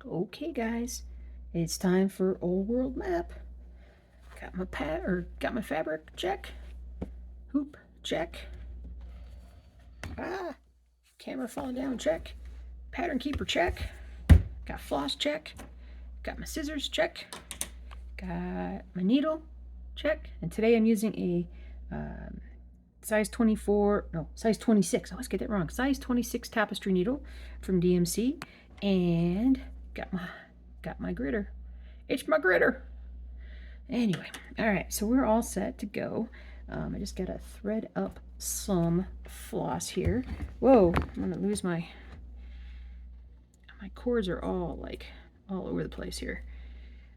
Okay, guys, it's time for old world map. Got my fabric check. Hoop check. Ah, camera falling down check. Pattern keeper check. Got floss check. Got my scissors check. Got my needle check. And today I'm using a size 24, no, size 26. I always get that wrong. Size 26 tapestry needle from DMC, and got my gritter. It's my gritter. Anyway, all right, so we're all set to go. I just gotta thread up some floss here. Whoa, I'm gonna lose my cords are all over the place here.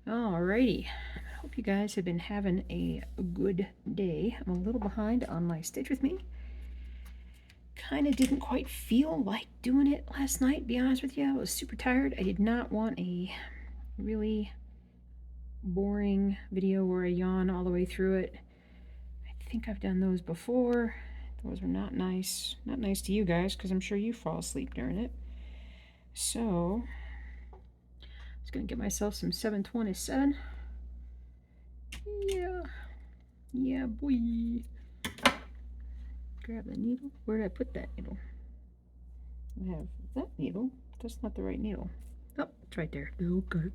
Alrighty, I hope you guys have been having a good day. I'm a little behind on my stitch with me. Kind of didn't quite feel like doing it last night, to be honest with you. I was super tired. I did not want a really boring video where I yawn all the way through it. I think I've done those before. Those are not nice. Not nice to you guys, because I'm sure you fall asleep during it. So, I'm just going to get myself some 727. Yeah, boy. Grab the needle. Where did I put that needle? I have that needle. That's not the right needle. Oh, it's right there. Okay.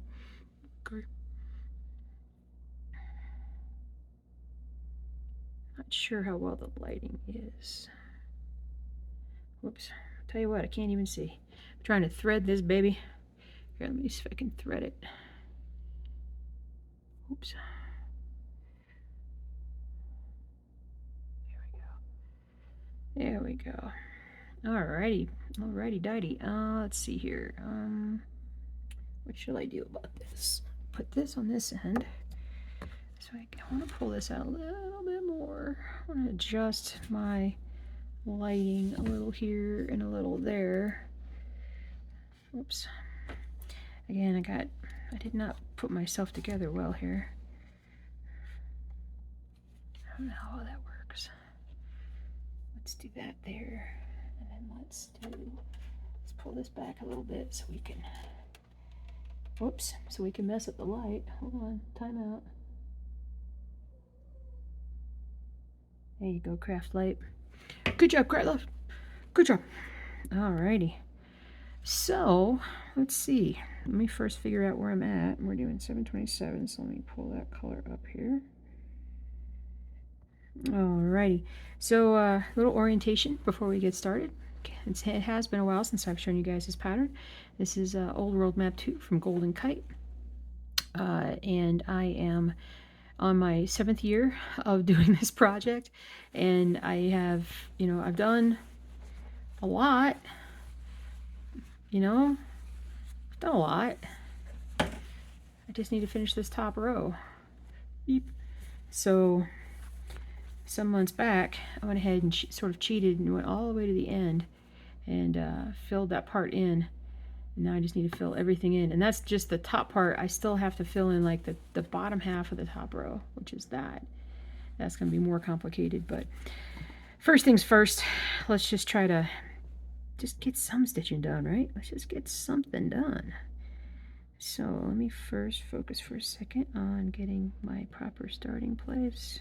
Not sure how well the lighting is. Whoops. Tell you what, I can't even see. I'm trying to thread this baby. Here, let me see if I can thread it. Oops. There we go. Alrighty. Alrighty dighty. Let's see here. What should I do about this? Put this on this end. So I want to pull this out a little bit more. I want to adjust my lighting a little here and a little there. Oops. Again, I did not put myself together well here. I don't know how that works. Let's do that there. And then let's pull this back a little bit so we can, whoops, so we can mess up the light. Hold on, time out. There you go, craft light. Good job, craft light. Good job. Alrighty. So, let's see. Let me first figure out where I'm at. We're doing 727, so let me pull that color up here. Alrighty. So, a little orientation before we get started. It has been a while since I've shown you guys this pattern. This is Old World Map 2 from Golden Kite. And I am on my 7th year of doing this project. And I have, I've done a lot. I've done a lot. I just need to finish this top row. Beep. So, some months back, I went ahead and sort of cheated and went all the way to the end and filled that part in. And now I just need to fill everything in. And that's just the top part. I still have to fill in like the bottom half of the top row, which is that. That's going to be more complicated. But first things first, let's just try to just get some stitching done, right? Let's just get something done. So let me first focus for a second on getting my proper starting place.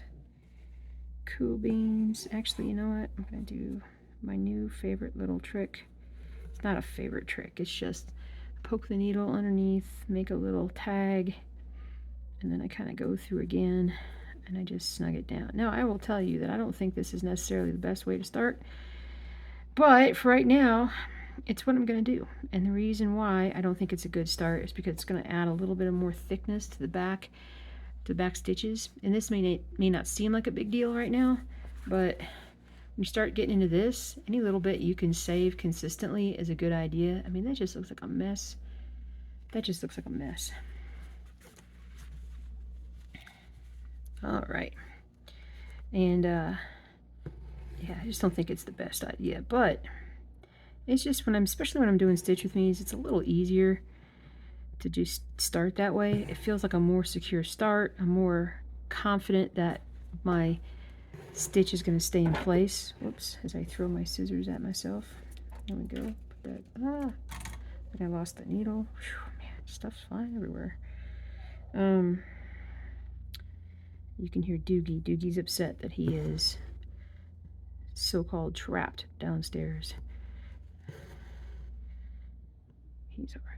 Cool beans. Actually, you know what? I'm going to do my new favorite little trick. It's not a favorite trick. It's just poke the needle underneath, make a little tag, and then I kind of go through again, and I just snug it down. Now, I will tell you that I don't think this is necessarily the best way to start, but for right now, it's what I'm going to do. And the reason why I don't think it's a good start is because it's going to add a little bit of more thickness to the back stitches. And this may not seem like a big deal right now, but when you start getting into this, any little bit you can save consistently is a good idea. I mean, that just looks like a mess. That just looks like a mess. All right. And yeah, I just don't think it's the best idea, but it's just especially when I'm doing stitch with me's, it's a little easier to just start that way. It feels like a more secure start. I'm more confident that my stitch is going to stay in place. Whoops, as I throw my scissors at myself. There we go. Put that, I think I lost the needle. Whew, man. Stuff's flying everywhere. You can hear Doogie. Doogie's upset that he is so-called trapped downstairs. He's alright.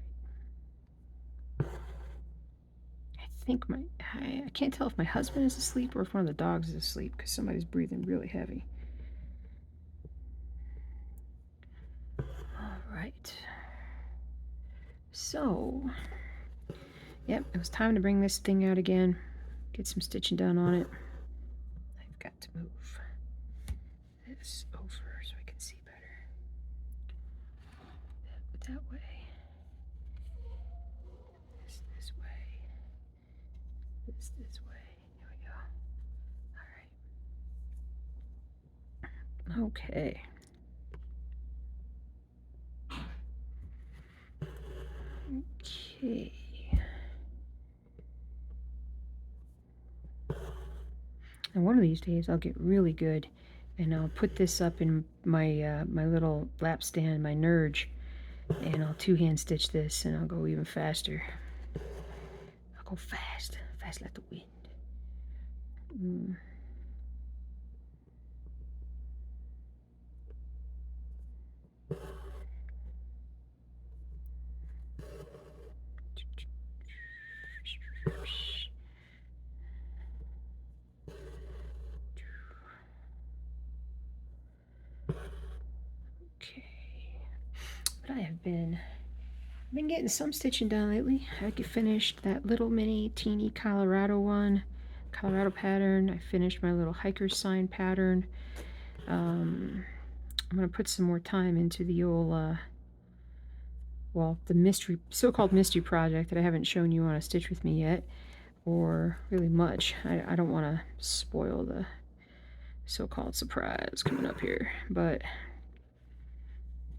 I can't tell if my husband is asleep or if one of the dogs is asleep because somebody's breathing really heavy. Alright. So, yep, it was time to bring this thing out again. Get some stitching done on it. I've got to move this over so I can see better. That way. This way. This way. There we go. Alright. Okay. Okay. And one of these days I'll get really good and I'll put this up in my my little lap stand, my Nerge, and I'll two-hand stitch this and I'll go even faster. I'll go fast like the wind. Okay, but I have been getting some stitching done lately. I finished that little mini teeny Colorado pattern. I finished my little hiker's sign pattern. I'm gonna put some more time into the old well, the so-called mystery project that I haven't shown you on a stitch with me yet, or really much. I don't want to spoil the so-called surprise coming up here, but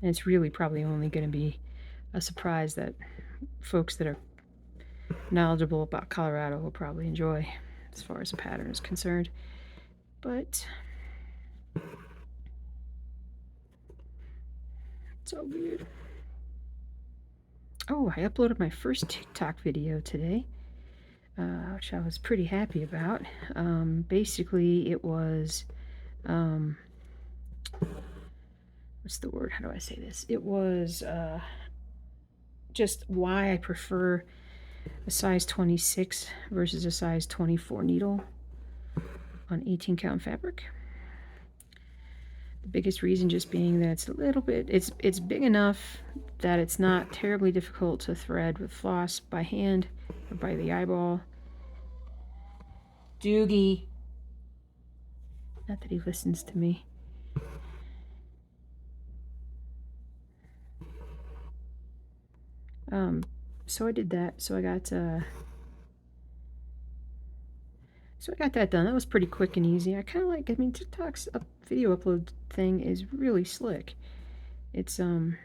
it's really probably only going to be a surprise that folks that are knowledgeable about Colorado will probably enjoy as far as the pattern is concerned. But it's all weird. Oh, I uploaded my first TikTok video today, which I was pretty happy about. Basically, it was, what's the word? How do I say this? It was just why I prefer a size 26 versus a size 24 needle on 18 count fabric. The biggest reason just being that it's a little bit, it's big enough that it's not terribly difficult to thread with floss by hand or by the eyeball. Doogie. Not that he listens to me. So I did that. So I got that done. That was pretty quick and easy. I kind of like, I mean, TikTok's video upload thing is really slick. It's, let's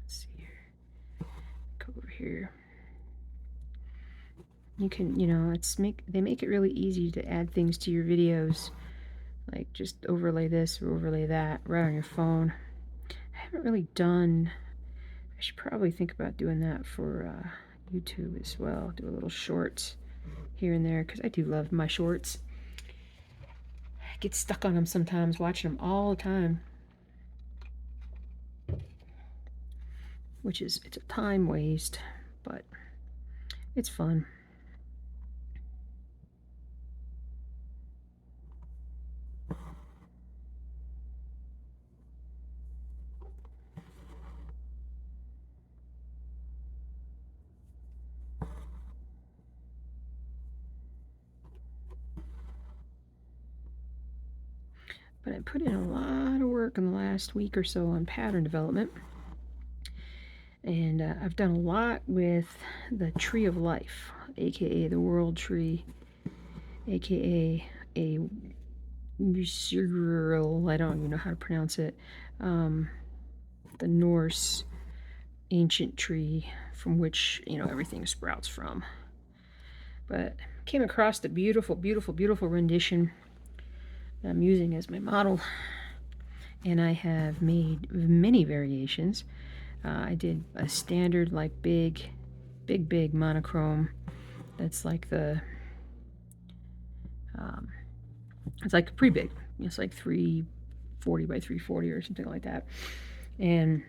see here. Go over here. You can, you know, they make it really easy to add things to your videos. Like just overlay this or overlay that right on your phone. I haven't really done, I should probably think about doing that for YouTube as well. Do a little shorts here and there because I do love my shorts. I get stuck on them sometimes, watching them all the time. Which is, it's a time waste, but it's fun. But I put in a lot of work in the last week or so on pattern development. And I've done a lot with the Tree of Life, aka the World Tree, aka a I don't even know how to pronounce it, the Norse ancient tree from which, you know, everything sprouts from. But came across the beautiful, beautiful, beautiful rendition that I'm using as my model, and I have made many variations. I did a standard, like, big big monochrome. That's like the, it's like pretty big. It's like 340 by 340 or something like that. And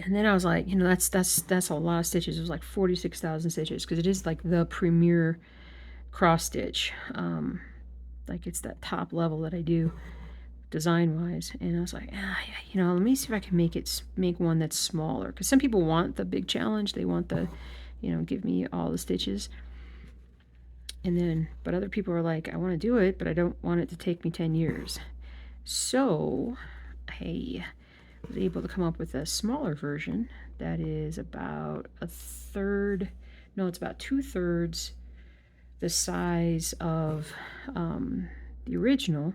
then I was like, you know, that's a lot of stitches. It was like 46,000 stitches because it is like the premier cross stitch. Like it's that top level that I do design wise. And I was like, you know, let me see if I can make one that's smaller, because some people want the big challenge. They want the, you know, give me all the stitches. And then, but other people are like, I want to do it, but I don't want it to take me 10 years. So I was able to come up with a smaller version that is about a third, no, it's about 2/3 the size of the original.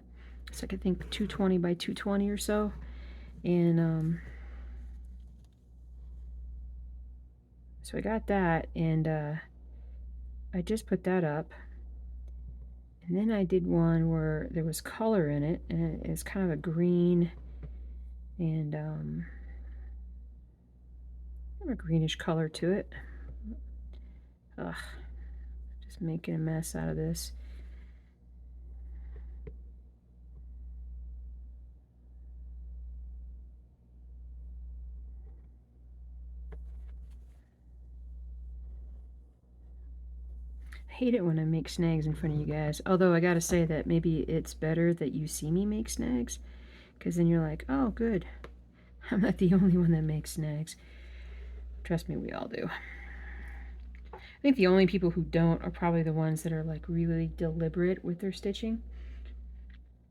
It's like, I think 220 by 220 or so. And so I got that, and I just put that up. And then I did one where there was color in it, and it's kind of a green and a greenish color to it. Ugh, just making a mess out of this. I hate it when I make snags in front of you guys. Although I gotta say that maybe it's better that you see me make snags, because then you're like, oh, good. I'm not the only one that makes snags. Trust me, we all do. I think the only people who don't are probably the ones that are like really deliberate with their stitching.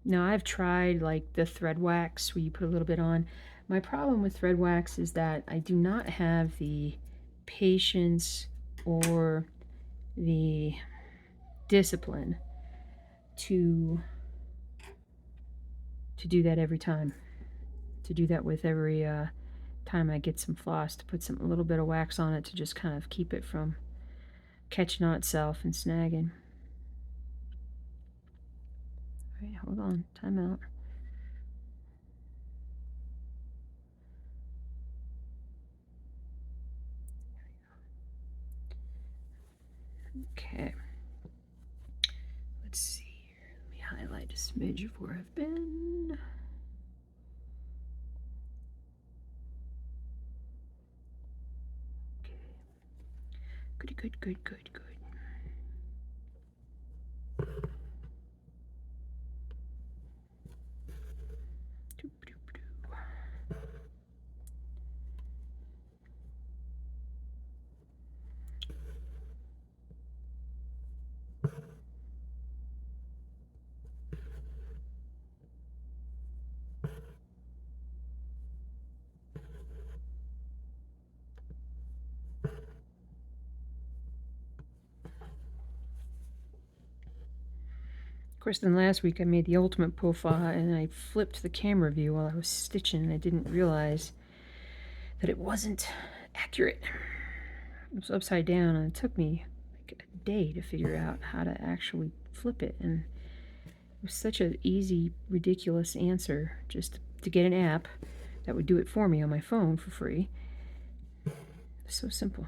Now, I've tried like the thread wax where you put a little bit on. My problem with thread wax is that I do not have the patience or the discipline to do that every time. To do that with every time I get some floss, to put a little bit of wax on it to just kind of keep it from catching on itself and snagging. All right, hold on, time out. Okay. Let's see here. Let me highlight a smidge of where I've been. Okay. Good, good, good, good, good. Of course, then last week I made the ultimate profile and I flipped the camera view while I was stitching, and I didn't realize that it wasn't accurate. It was upside down, and it took me like a day to figure out how to actually flip it. And it was such an easy, ridiculous answer, just to get an app that would do it for me on my phone for free. So simple.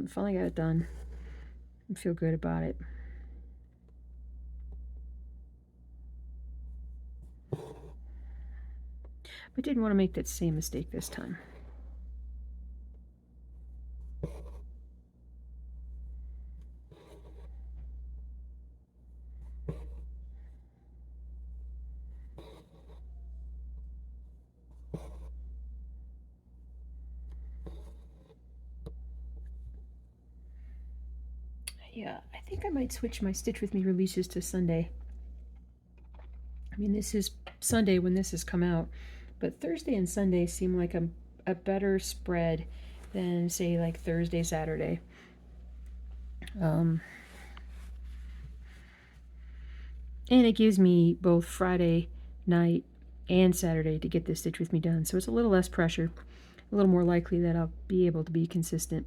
Finally got it done. I feel good about it. I didn't want to make that same mistake this time. Yeah, I think I might switch my Stitch With Me releases to Sunday. I mean, this is Sunday when this has come out, but Thursday and Sunday seem like a better spread than, say, like Thursday, Saturday. And it gives me both Friday night and Saturday to get this Stitch With Me done, so it's a little less pressure, a little more likely that I'll be able to be consistent.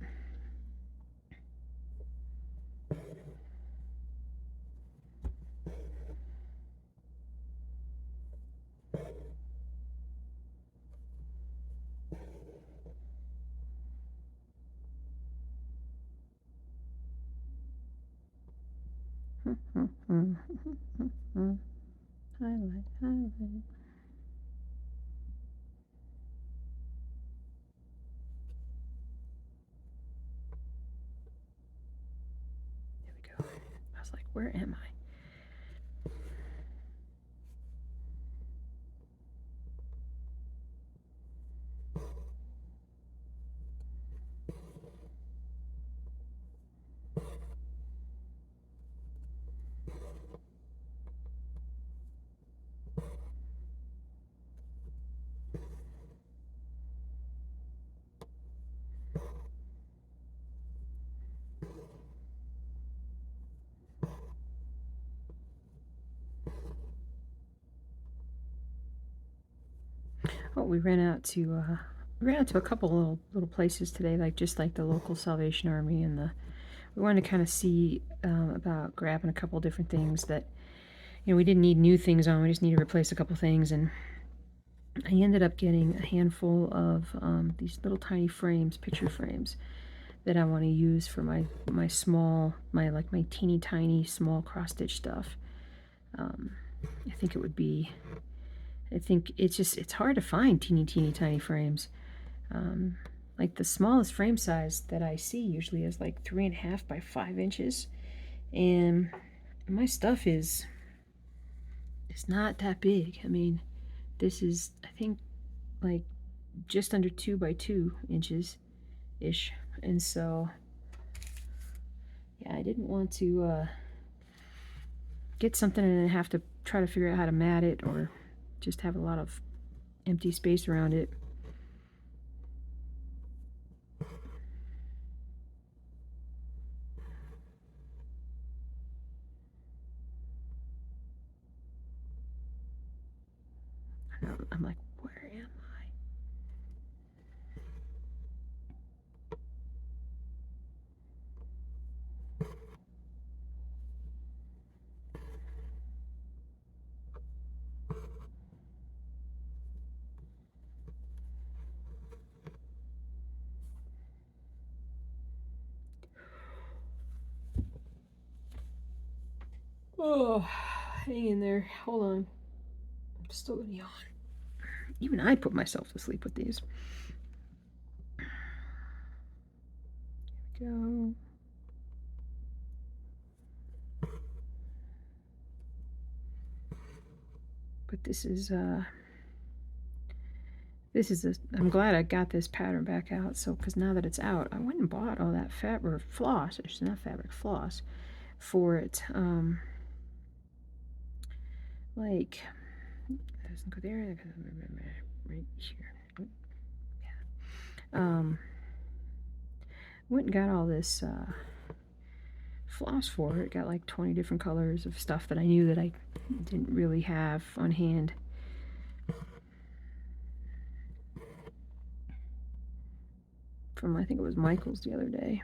Highlight, highlight. There we go. I was like, where am I? Oh, we ran out to a couple little places today, like just like the local Salvation Army and we wanted to kind of see about grabbing a couple different things that, you know, we didn't need new things on. We just need to replace a couple things, and I ended up getting a handful of these little tiny frames, picture frames, that I want to use for my small, my teeny tiny small cross stitch stuff. I think it would be. I think it's hard to find teeny tiny frames. Like the smallest frame size that I see usually is like 3.5 by 5 inches, and my stuff is not that big. I mean, this is, I think, like just under 2 by 2 inches ish, and so yeah, I didn't want to get something and then have to try to figure out how to mat it or just have a lot of empty space around it. I'm like, where am I? Oh, hang in there. Hold on. I'm still gonna yawn. Even I put myself to sleep with these. Here we go. But this is I'm glad I got this pattern back out. So, because now that it's out, I went and bought all that fabric floss. It's not fabric floss for it. Like, it doesn't go there. Right here. Yeah. Went and got all this floss for it. Got like 20 different colors of stuff that I knew that I didn't really have on hand. From, I think it was Michael's the other day.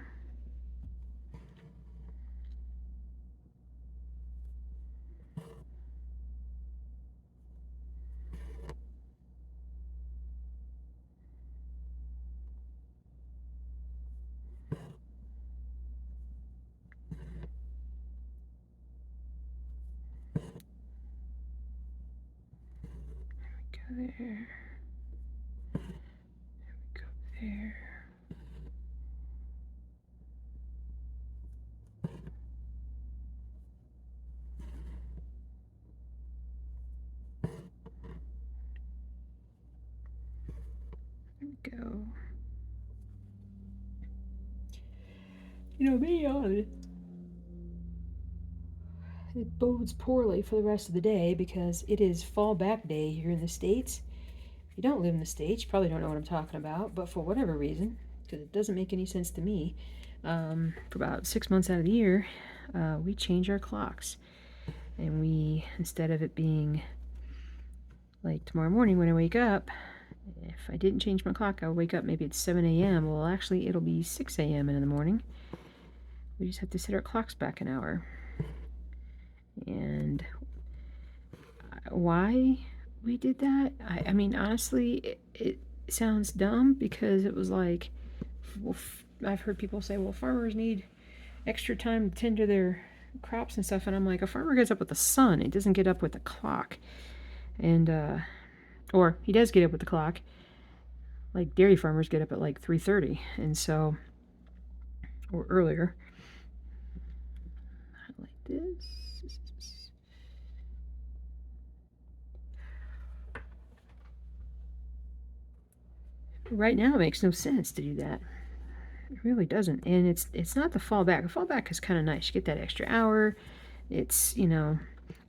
There we go there. There we go there. There we go. You know me on it. It bodes poorly for the rest of the day because it is fall back day here in the States. If you don't live in the States, you probably don't know what I'm talking about, but for whatever reason, because it doesn't make any sense to me, for about 6 months out of the year, we change our clocks. And we, instead of it being like tomorrow morning when I wake up, if I didn't change my clock, I'll wake up maybe at 7 a.m. Well, actually, it'll be 6 a.m. in the morning. We just have to set our clocks back an hour. And why we did that, I mean, honestly, it sounds dumb because it was like, well, I've heard people say, well, farmers need extra time to tend to crops and stuff, and I'm like, a farmer gets up with the sun. He doesn't get up with the clock. And, or he does get up with the clock. Like dairy farmers get up at like 3:30, and so, or earlier. Like this. Right now, it makes no sense to do that. It really doesn't, and it's not the fallback. The fallback is kind of nice. You get that extra hour. It's, you know,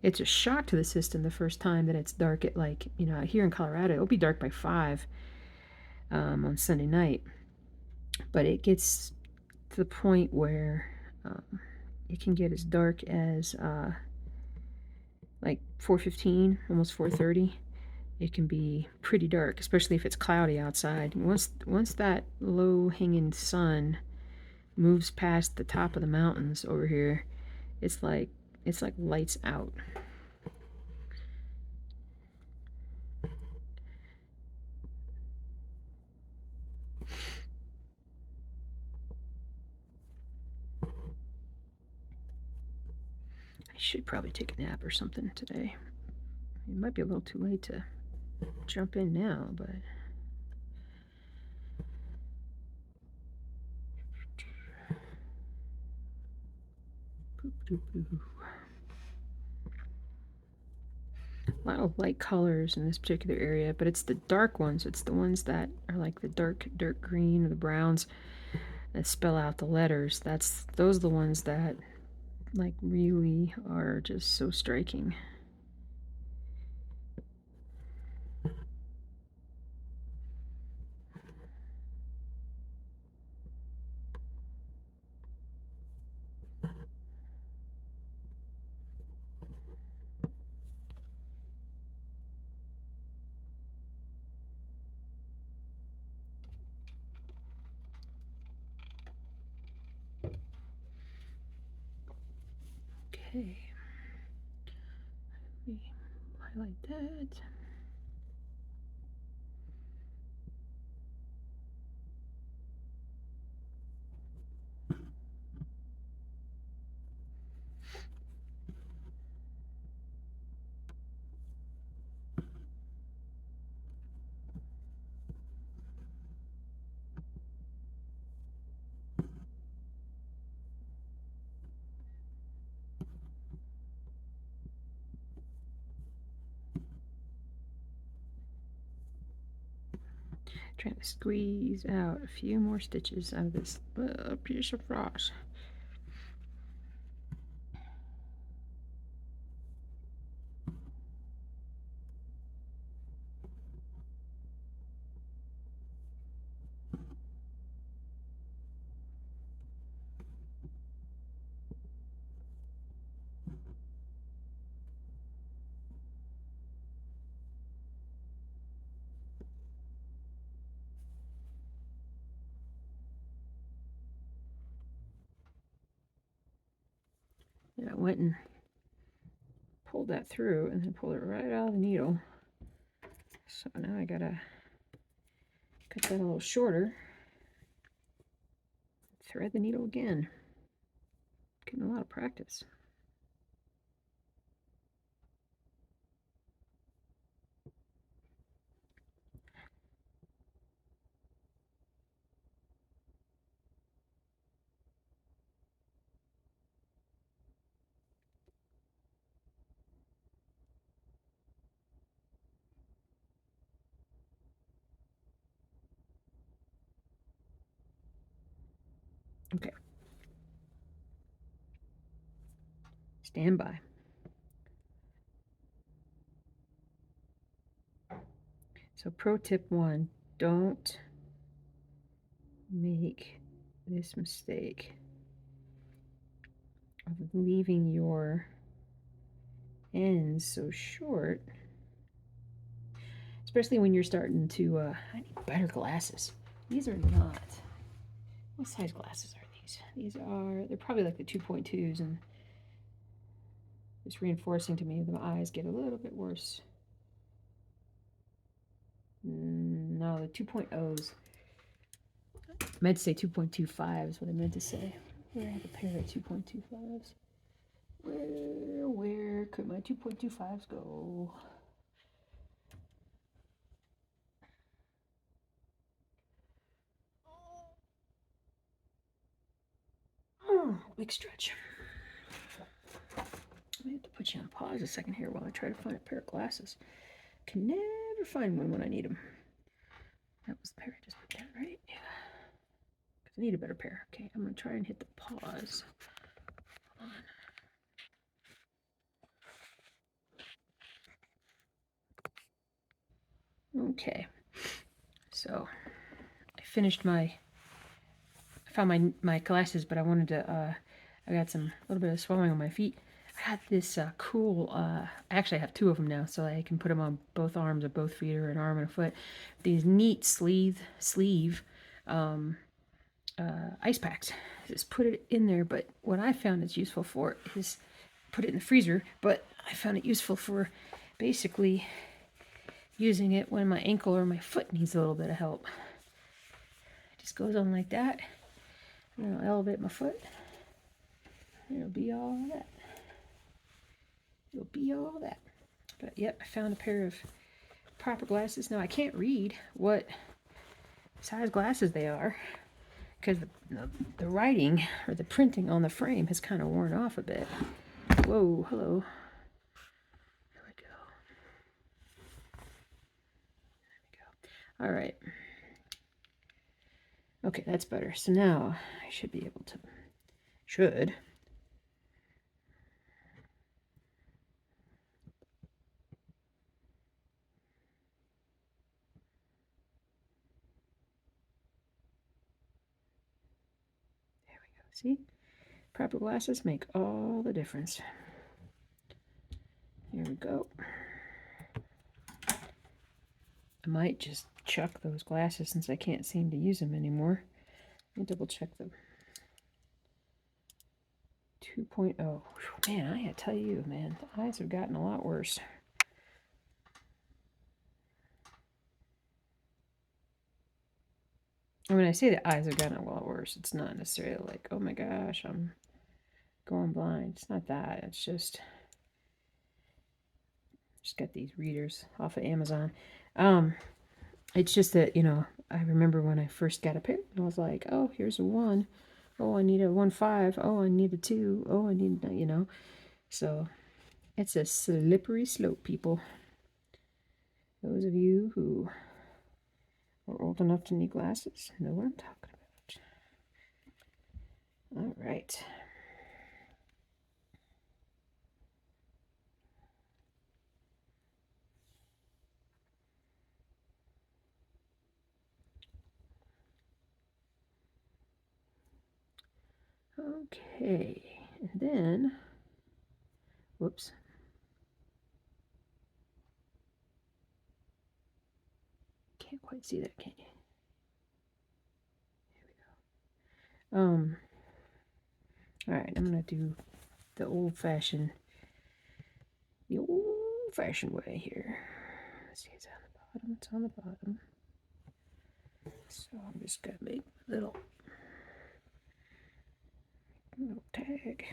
it's a shock to the system the first time that it's dark at, like, you know, here in Colorado, it'll be dark by 5 on Sunday night. But it gets to the point where it can get as dark as like 4:15, almost 4:30. It can be pretty dark, especially if it's cloudy outside. Once that low hanging sun moves past the top of the mountains over here, it's like lights out. I should probably take a nap or something today. It might be a little too late to jump in now, but a lot of light colors in this particular area, but it's the dark ones. It's the ones that are like the dark green or the browns that spell out the letters. Those are the ones that like really are just so striking. Okay. Let me highlight that. Trying to squeeze out a few more stitches out of this little piece of floss. And I went and pulled that through and then pulled it right out of the needle. So now I gotta cut that a little shorter. Thread the needle again. Getting a lot of practice. Okay. Stand by. So pro tip 1, don't make this mistake of leaving your ends so short, especially when you're starting to, I need better glasses. These are not, what size glasses are these? They're probably like the 2.2s, and it's reinforcing to me that my eyes get a little bit worse. No, the 2.0s. I meant to say 2.25 is what I meant to say. Here I have a pair of 2.25s. Where could my 2.25s go? Oh, big stretch. I have to put you on pause a second here while I try to find a pair of glasses. Can never find one when I need them. That was the pair I just put down, right? Yeah. Because I need a better pair. Okay, I'm going to try and hit the pause. Hold on. Okay. So, I found my glasses, but I wanted to, I got a little bit of swelling on my feet. I had this cool, actually I have two of them now, so I can put them on both arms or both feet or an arm and a foot. These neat sleeve ice packs. Just put it in there, but what I found it's useful for is put it in the freezer, but I found it useful for basically using it when my ankle or my foot needs a little bit of help. It just goes on like that, and then I'll elevate my foot, and it'll be all that. It'll be all that. But yep, I found a pair of proper glasses. Now I can't read what size glasses they are because the writing or the printing on the frame has kind of worn off a bit. Whoa, hello. There we go. All right. Okay, that's better. So now I should be able to, there we go. See? Proper glasses make all the difference. Here we go. I might just chuck those glasses since I can't seem to use them anymore. Let me double check them. 2.0. Man, I gotta tell you, man, the eyes have gotten a lot worse. And when I say the eyes have gotten a lot worse, it's not necessarily like, oh my gosh, I'm going blind. It's not that. It's just got these readers off of Amazon. It's just that, you know, I remember when I first got a pair, and I was like, oh, here's a 1. Oh, I need a 1.5. Oh, I need a 2. Oh, I need, you know. So it's a slippery slope, people. Those of you who are old enough to need glasses know what I'm talking about. All right. Okay, and then, whoops. Can't quite see that, can you? There we go. All right, I'm gonna do the old-fashioned way here. Let's see, it's on the bottom. It's on the bottom. So I'm just gonna make a little tag.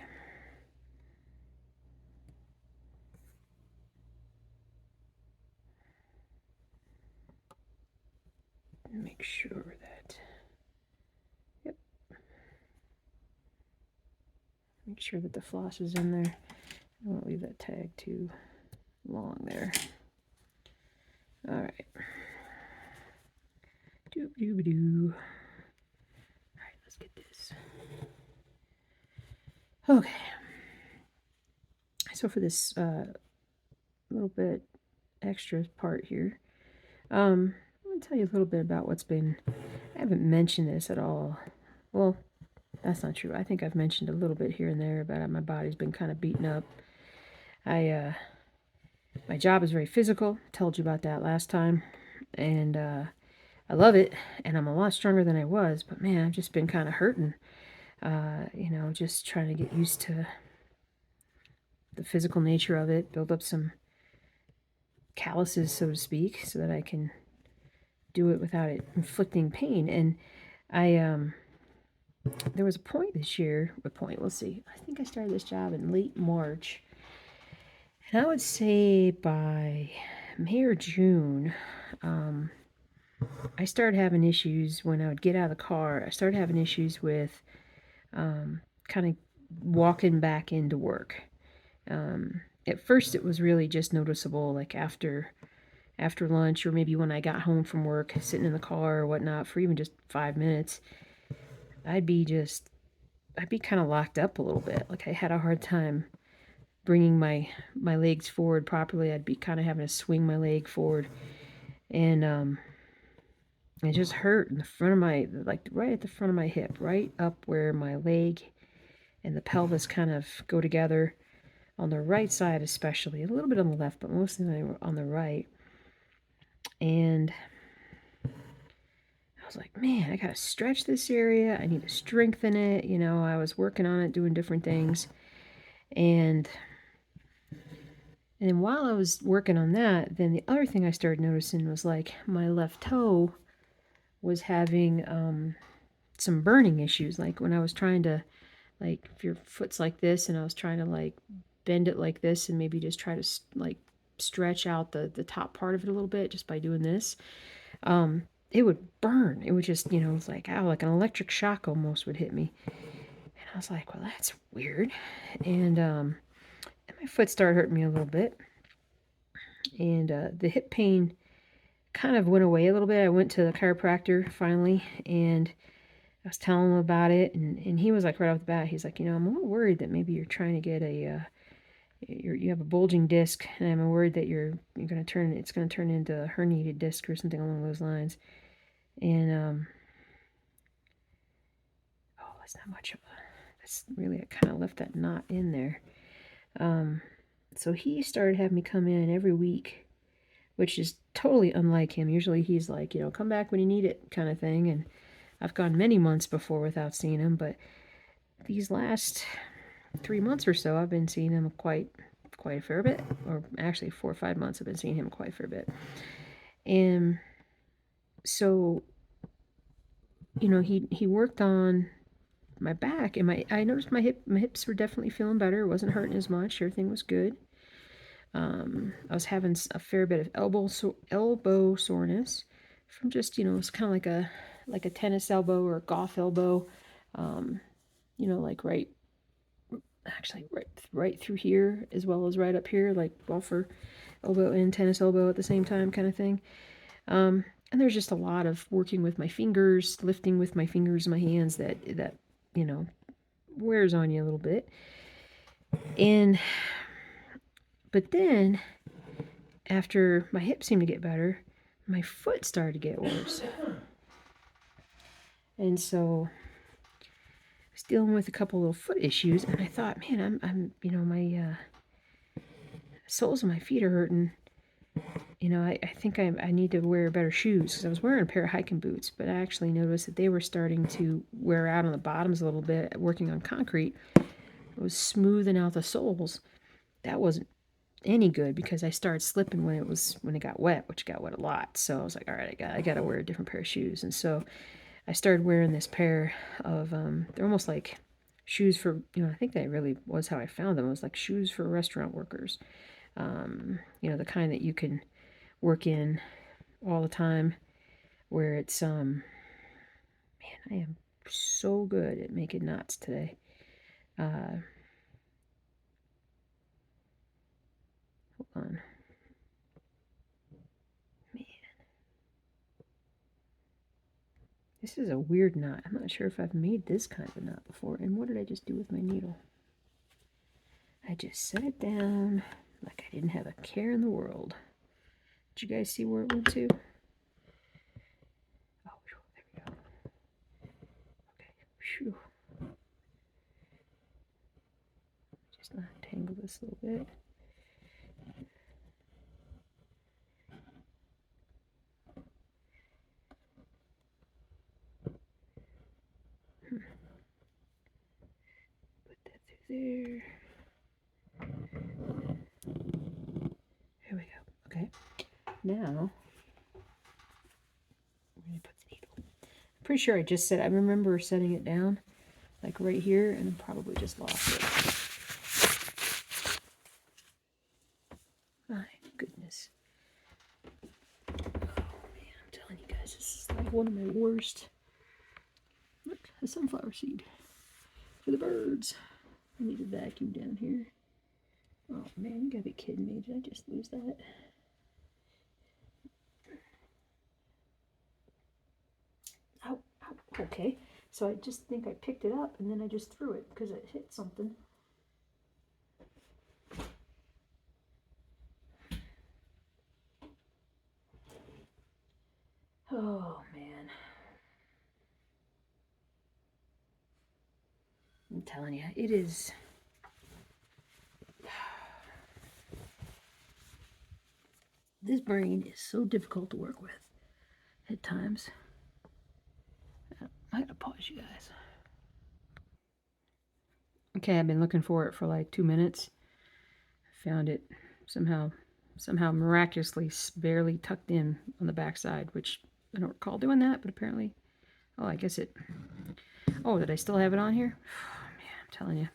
Make sure that, yep. Make sure that the floss is in there. I won't leave that tag too long there. All right. Doo-doo-doo. All right, let's get this. Okay. So for this little bit extra part here, I'm going to tell you a little bit about what's been, I haven't mentioned this at all. Well, that's not true. I think I've mentioned a little bit here and there about how my body's been kind of beaten up. My job is very physical. Told you about that last time. And I love it. And I'm a lot stronger than I was. But man, I've just been kind of hurting. You know, just trying to get used to the physical nature of it. Build up some calluses, so to speak, so that I can do it without it inflicting pain. And I there was a point this year, let's see, I think I started this job in late March. And I would say by May or June, I started having issues when I would get out of the car. I started having issues with kind of walking back into work. At first, it was really just noticeable, like after lunch, or maybe when I got home from work, sitting in the car or whatnot for even just 5 minutes. I'd be kind of locked up a little bit. Like I had a hard time bringing my legs forward properly. I'd be kind of having to swing my leg forward, and it just hurt in the front of my, like right at the front of my hip, right up where my leg and the pelvis kind of go together, on the right side especially, a little bit on the left, but mostly on the right. And I was like, man, I gotta stretch this area. I need to strengthen it. I was working on it, doing different things. And while I was working on that, then the other thing I started noticing was like my left toe was having some burning issues. Like when I was trying to, like, if your foot's like this and I was trying to like bend it like this and maybe just try to like stretch out the top part of it a little bit just by doing this, it would burn. It would just, it was like, oh, like an electric shock almost would hit me. And I was like, well, that's weird. And my foot started hurting me a little bit. And the hip pain kind of went away a little bit. I went to the chiropractor finally, and I was telling him about it, and he was like right off the bat, he's like, I'm a little worried that maybe you're trying to get you have a bulging disc, and I'm worried that it's going to turn into a herniated disc or something along those lines. And that's not much of that's really, I kind of left that knot in there. So he started having me come in every week, which is totally unlike him. Usually he's like, come back when you need it kind of thing. And I've gone many months before without seeing him, but these last 3 months or so, I've been seeing him quite a fair bit, or actually 4 or 5 months I've been seeing him quite a fair bit. And so, he worked on my back, and I noticed my hips were definitely feeling better. It wasn't hurting as much. Everything was good. I was having a fair bit of elbow soreness from just, it's kind of like a tennis elbow or a golf elbow, like right through here as well as right up here, like golfer elbow and tennis elbow at the same time kind of thing. And there's just a lot of working with my fingers, lifting with my fingers and my hands that wears on you a little bit. But then after my hip seemed to get better, my foot started to get worse. And so I was dealing with a couple little foot issues, and I thought, man, I'm my soles of my feet are hurting. I think I need to wear better shoes, because I was wearing a pair of hiking boots, but I actually noticed that they were starting to wear out on the bottoms a little bit, working on concrete. I was smoothing out the soles. That wasn't any good, because I started slipping when it got wet, which got wet a lot. So I was like, all right, I got to wear a different pair of shoes. And so I started wearing this pair of they're almost like shoes for, I think that really was how I found them. It was like shoes for restaurant workers. The kind that you can work in all the time, where it's man, I am so good at making knots today. Hold on. Man. This is a weird knot. I'm not sure if I've made this kind of a knot before. And what did I just do with my needle? I just set it down like I didn't have a care in the world. Did you guys see where it went to? Oh, there we go. Okay. Phew. Just untangle this a little bit. Put that through there. There we go. Okay. Now, I'm going to put the needle. I'm pretty sure I remember setting it down. like right here, and then probably just lost it. My goodness. Oh man, I'm telling you guys, this is like one of my worst. Look, a sunflower seed for the birds. I need a vacuum down here. Oh man, you gotta be kidding me. Did I just lose that? Ow, ow, okay. So I just think I picked it up and then I just threw it because it hit something. Oh man. I'm telling you, it is. This brain is so difficult to work with at times. I gotta pause you guys. Okay, I've been looking for it for like 2 minutes. Found it somehow miraculously barely tucked in on the back side, which I don't recall doing that, but apparently. Oh, I guess it. Oh, did I still have it on here? Oh, man, I'm telling you.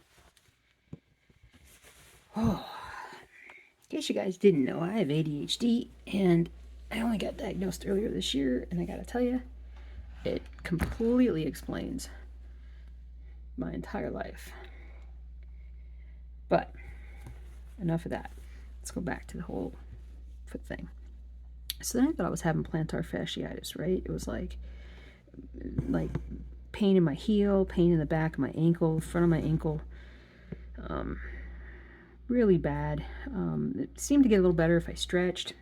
Oh, in case you guys didn't know, I have ADHD, and I only got diagnosed earlier this year, and I gotta tell you, it completely explains my entire life. But enough of that. Let's go back to the whole foot thing. So then I thought I was having plantar fasciitis, right? It was like pain in my heel, pain in the back of my ankle, front of my ankle. Really bad. It seemed to get a little better if I stretched.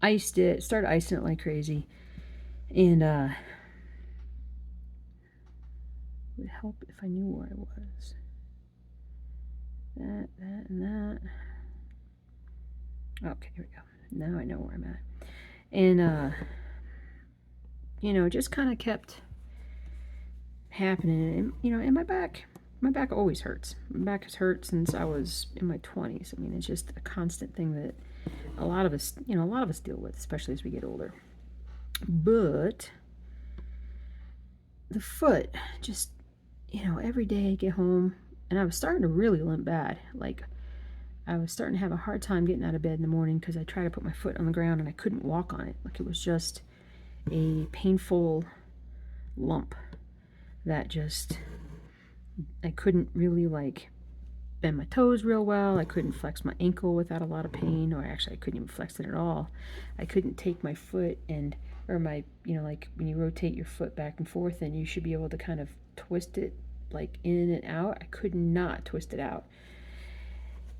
Iced it, started icing it like crazy. And it would help if I knew where I was. That, and that. Okay, here we go. Now I know where I'm at. And, you know, it just kind of kept happening. And, you know, and my back always hurts. My back has hurt since I was in my 20s. I mean, it's just a constant thing that a lot of us deal with, especially as we get older. But the foot, just, you know, every day I get home, and I was starting to really limp bad. Like, I was starting to have a hard time getting out of bed in the morning because I tried to put my foot on the ground and I couldn't walk on it. Like, it was just a painful lump that just, I couldn't really, like, bend my toes real well. I couldn't flex my ankle without a lot of pain, or actually I couldn't even flex it at all. I couldn't take my foot or my, you know, like when you rotate your foot back and forth and you should be able to kind of twist it like in and out. I could not twist it out.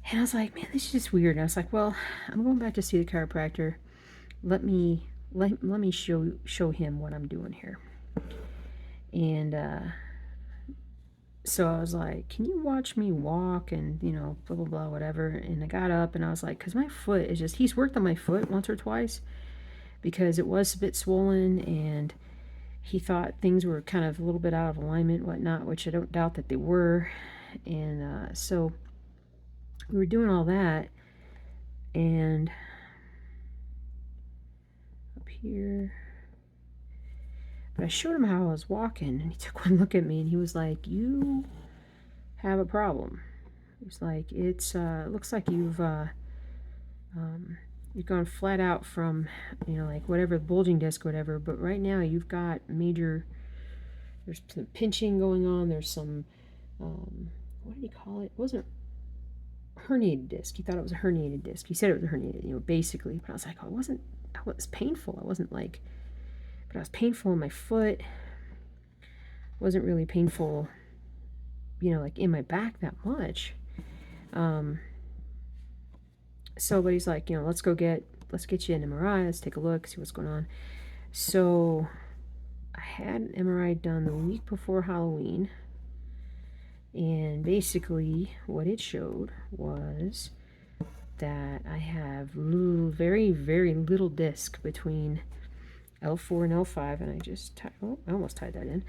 And I was like, man, this is just weird. And I was like, well, I'm going back to see the chiropractor. Let me show him what I'm doing here. And so I was like, can you watch me walk and, you know, blah, blah, blah, whatever. And I got up and I was like, because my foot is just, he's worked on my foot once or twice because it was a bit swollen and he thought things were kind of a little bit out of alignment, whatnot, which I don't doubt that they were. And so we were doing all that, and up here, but I showed him how I was walking, and he took one look at me, and he was like, you have a problem. He was like, it looks like you've gone flat out from, you know, like whatever, bulging disc, whatever, but right now you've got there's some pinching going on, there's some, what did he call it? It wasn't herniated disc. He thought it was a herniated disc. He said it was a herniated, you know, basically. But I was like, oh, it was painful. I wasn't like, but I was painful in my foot. It wasn't really painful, you know, like in my back that much. So, but he's like, you know, let's get you an MRI. Let's take a look, see what's going on. So I had an MRI done the week before Halloween. And basically what it showed was that I have very, very little disc between L4 and L5, and I almost tied that in.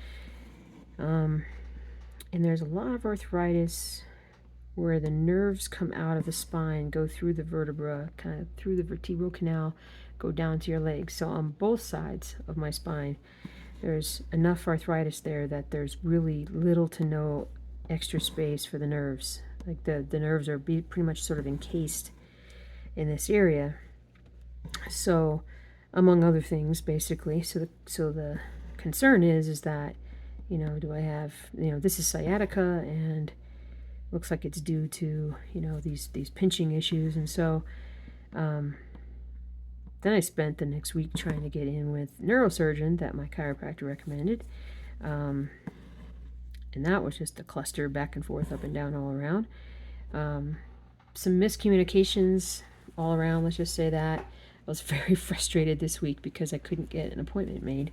And there's a lot of arthritis where the nerves come out of the spine, go through the vertebra, kind of through the vertebral canal, go down to your legs. So on both sides of my spine, there's enough arthritis there that there's really little to no extra space for the nerves. Like the nerves are pretty much sort of encased in this area. So, among other things, basically. So the concern is that, you know, do I have, you know, this is sciatica and looks like it's due to, you know, these pinching issues. And so then I spent the next week trying to get in with neurosurgeon that my chiropractor recommended. And that was just a cluster back and forth, up and down, all around. Some miscommunications all around, let's just say that. I was very frustrated this week because I couldn't get an appointment made.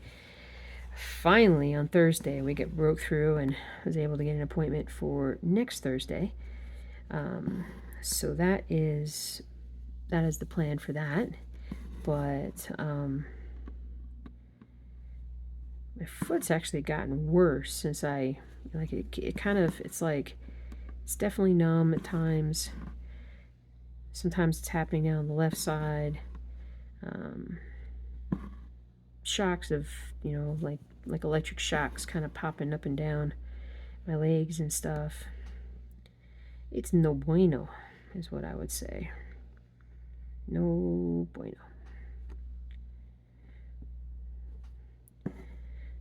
Finally, on Thursday, we broke through and was able to get an appointment for next Thursday. So that is the plan for that. But my foot's actually gotten worse since it kind of, it's like, it's definitely numb at times. Sometimes it's happening down on the left side. Shocks of, you know, like electric shocks kind of popping up and down my legs and stuff. It's no bueno, is what I would say. No bueno.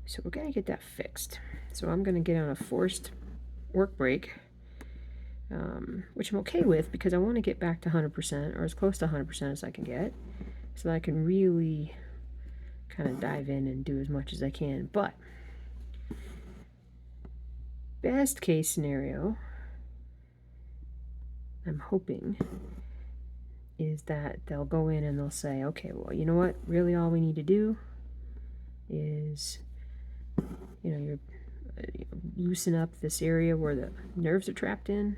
So we're going to get that fixed. So I'm going to get on a forced work break, which I'm okay with because I want to get back to 100% or as close to 100% as I can get so that I can really kind of dive in and do as much as I can. But best case scenario, I'm hoping, is that they'll go in and they'll say, okay, well, you know what, really all we need to do is, you know, you're loosen up this area where the nerves are trapped in.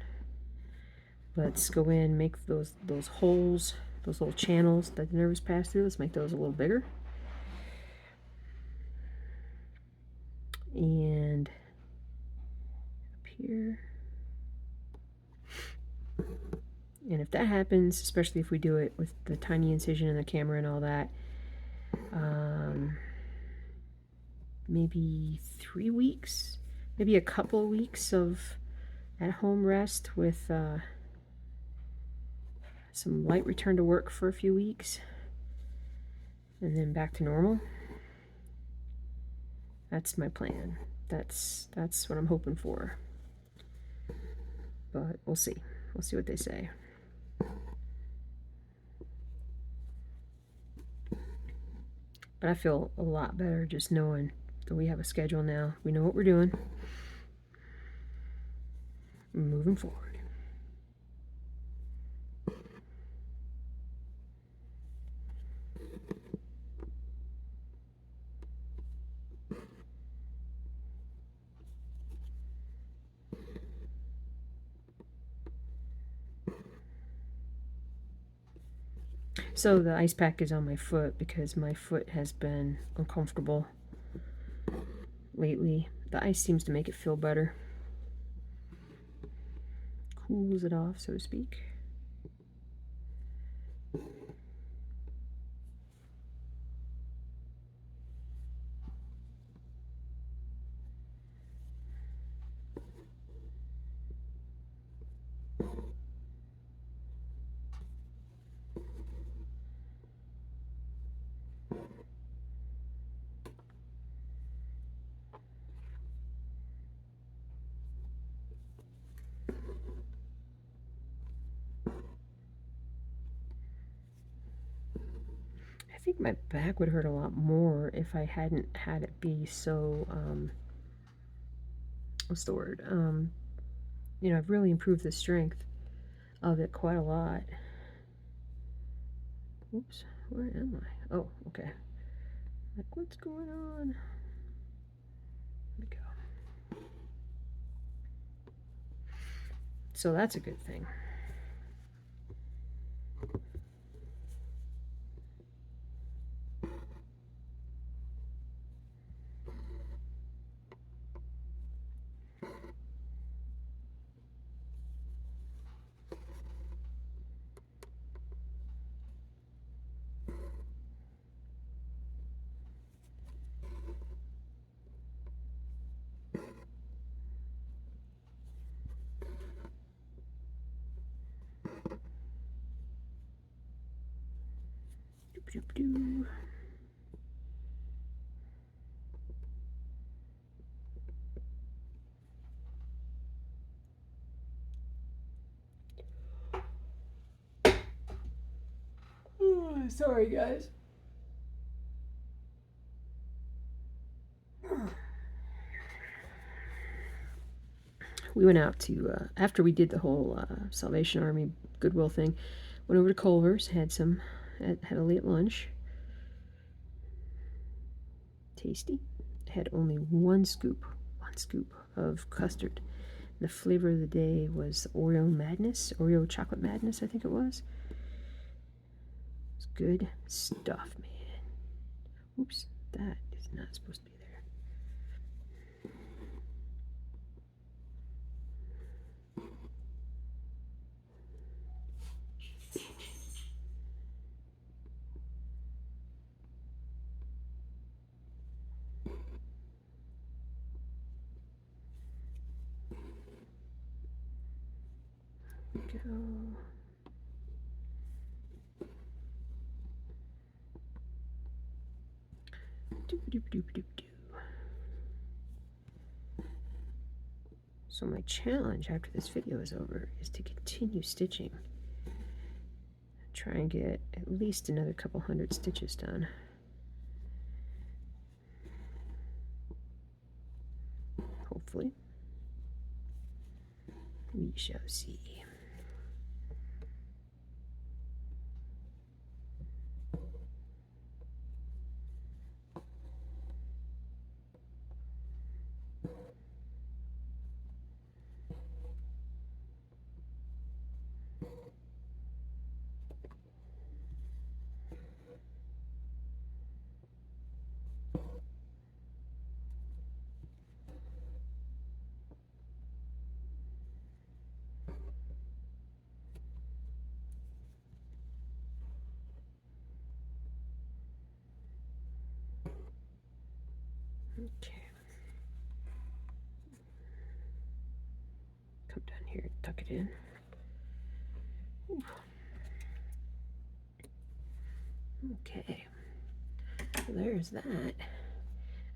Let's go in, make those holes, those little channels that the nerves pass through, let's make those a little bigger. And up here. And if that happens, especially if we do it with the tiny incision and the camera and all that, maybe 3 weeks, maybe a couple of weeks of at-home rest with some light return to work for a few weeks, and then back to normal. That's my plan. That's what I'm hoping for. But we'll see. We'll see what they say. But I feel a lot better just knowing that we have a schedule now. We know what we're doing. We're moving forward. So the ice pack is on my foot because my foot has been uncomfortable lately. The ice seems to make it feel better. Cools it off, so to speak. I think my back would hurt a lot more if I hadn't had it be so, what's the word? You know, I've really improved the strength of it quite a lot. Oops, where am I? Oh, okay. Like, what's going on? There we go. So that's a good thing. do. Oh, sorry, guys. We went out to, after we did the whole Salvation Army Goodwill thing, went over to Culver's, had a late lunch. Tasty. Had only one scoop of custard. The flavor of the day was Oreo Chocolate Madness, I think it was. It's good stuff, man. Oops, that is not supposed to be there. Go. So my challenge after this video is over is to continue stitching. Try and get at least another couple hundred stitches done. Hopefully. We shall see. Okay. Come down here and tuck it in. Ooh. Okay. So there's that.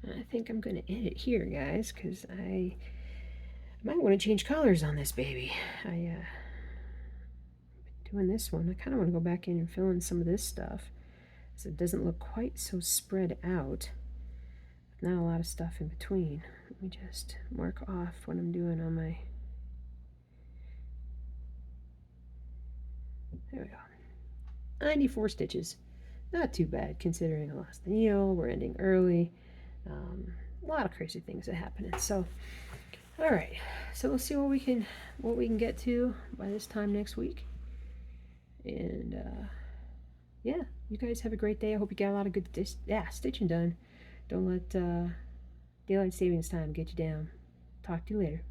I think I'm going to end it here, guys, because I might want to change colors on this baby. Been doing this one. I kind of want to go back in and fill in some of this stuff, so it doesn't look quite so spread out. Not a lot of stuff in between. Let me just mark off what I'm doing on my... There we go. 94 stitches. Not too bad considering I lost the needle. We're ending early. A lot of crazy things that happening. So, all right. So we'll see what we can get to by this time next week. And yeah, you guys have a great day. I hope you got a lot of good stitching done. Don't let daylight savings time get you down. Talk to you later.